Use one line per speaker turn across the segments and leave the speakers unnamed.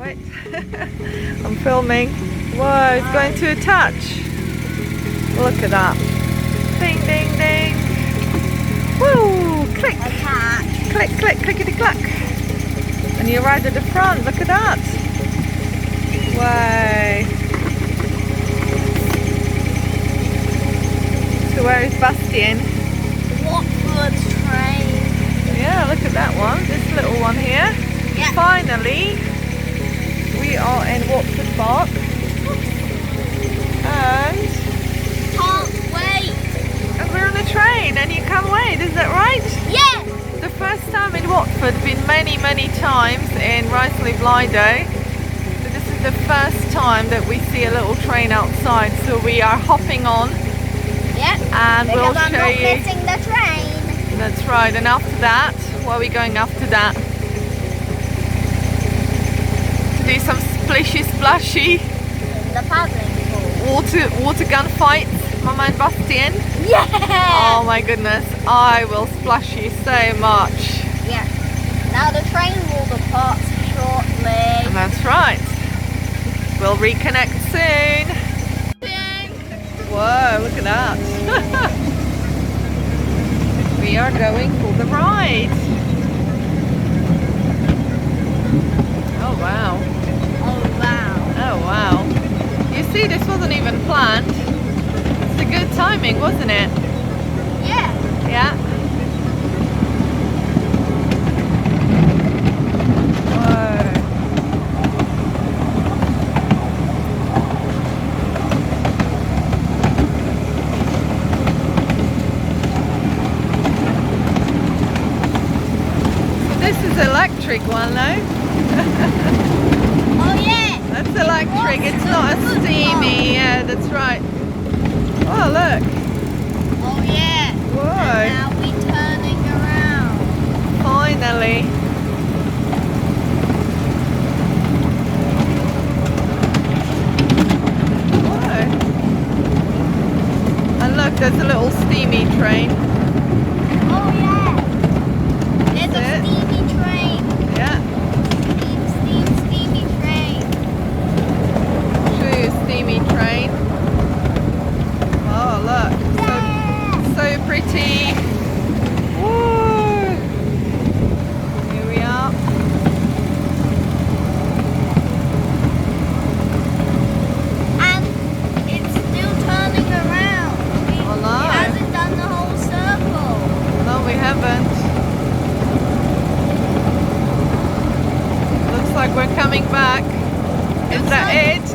Wait, I'm filming. Whoa, it's going to attach. Look at that. Ding, ding, ding. Woo! Click.
Attach.
Click, click, clickety clack. And you're right at the front. Look at that. Way. So where is Bastian?
Watford train.
Yeah, look at that one. This little one here.
Yeah.
Finally, we are in Watford Park. And
Can't wait.
we're on a train and you can't wait, is that right?
Yeah.
The first time in Watford, been many times in Risley Blido. So this is the first time that we see a little train outside. So we are hopping on
Yeah.
and we'll
Because I'm
show
not
you.
missing the train.
That's right, and after that, where are we going after that? To do some splishy splashy
The paddling pool.
water gun fights, my man Bastian.
Yeah.
Oh my goodness, I will splash you so much.
Yeah. Now the train will depart shortly.
And that's right. We'll reconnect soon. Whoa, look at that. We are going for the ride. Oh wow.
Oh wow.
Oh wow. You see, this wasn't even planned. It's a good timing, wasn't it?
Yeah.
Yeah. Whoa. This is electric one though.
Oh yeah.
That's electric, it's not a steamy. Yeah, that's right. Oh look.
Oh yeah.
Whoa.
And now we turning around.
Finally. Whoa. And look, there's a little steamy train.
Oh yeah. There's
That's
a
it.
steamy train.
Yeah.
Steamy train.
Show you a steamy train. Oh look.
Yeah.
So pretty. Woo. Here we are.
And it's still turning around.
Oh, no.
It hasn't done the whole circle.
No, we haven't. Looks like we're coming back. Is
Looks
that
like-
it?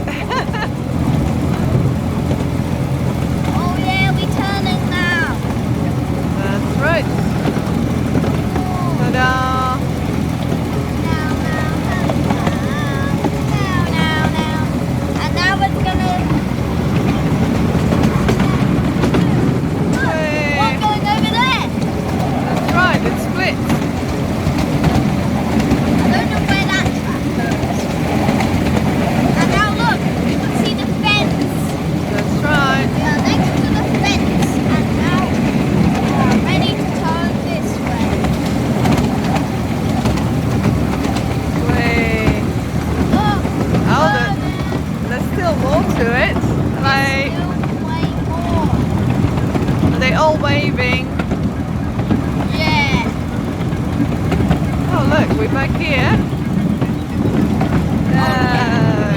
Oh yeah, we turning now.
That's right. Ta-da!
Now. And now it's gonna. Look,
Hey.
one going over there.
That's right, it splits.
I don't know where that track goes. And now look, you can see the fence.
That's right.
We are next to the fence, and now we are ready to turn this way.
Way.
Look,
Oh,
further.
there's still more to it. Like,
Still way more.
are they all waving?
Yeah.
Oh look, we're back here.
We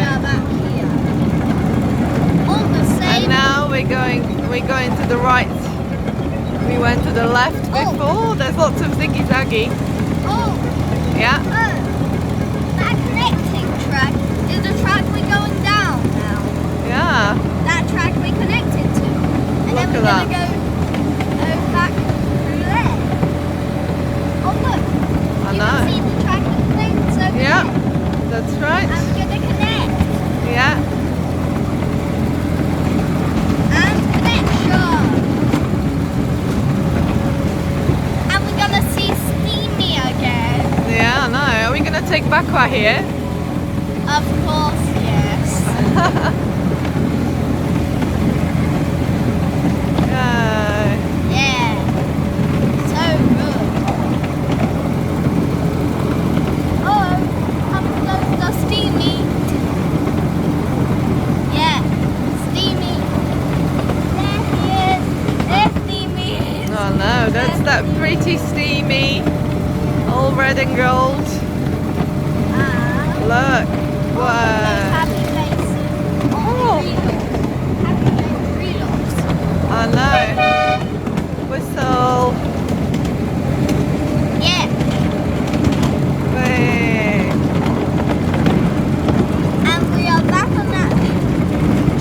are back here. On the
And
same.
now we're going to the right. We went to the left before. There's lots of ziggy zaggy.
Oh,
Yeah.
that connecting track is the track we're going down now.
Yeah.
That track we connected to. And
Look
then we're
at
gonna go back through there. Oh look.
I
You
know.
can see the track we connected over
Yeah.
there.
That's right.
And we're gonna connect.
Yeah.
And connection. And we're gonna see Steamy again.
Yeah, I know. Are we gonna take Bakwa here?
Of course, yes. Yeah. So good. Oh, come close to Steamy.
pretty steamy, all red and gold. Look. Wow.
Happy faces.
Oh.
Happy face relocks.
I know. Whistle.
Yeah.
Hey.
And we are back on that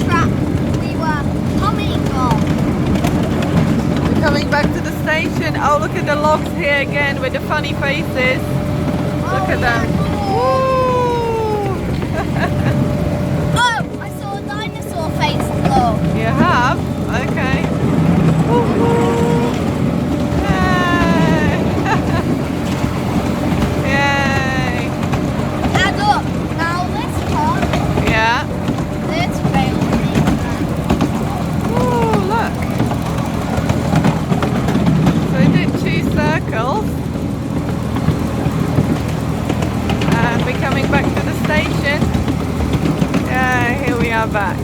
track we were coming from.
We're coming back to the station. Oh, look at the logs here again with the funny faces. Look at them. Woo!
Oh, I saw a dinosaur face though.
You have? Okay. Woo-hoo. Yay! Yay!
And up. Now this part,
Yeah.
this rail thing.
Ooh, look. So we did 2 circles. And we're coming back to the station. Yeah, here we are back.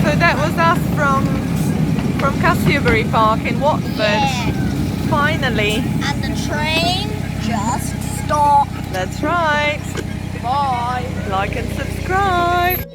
So that was us from Cassiobury Park in Watford.
Yeah.
Finally.
And the train just stopped.
That's right.
Bye.
Like and subscribe.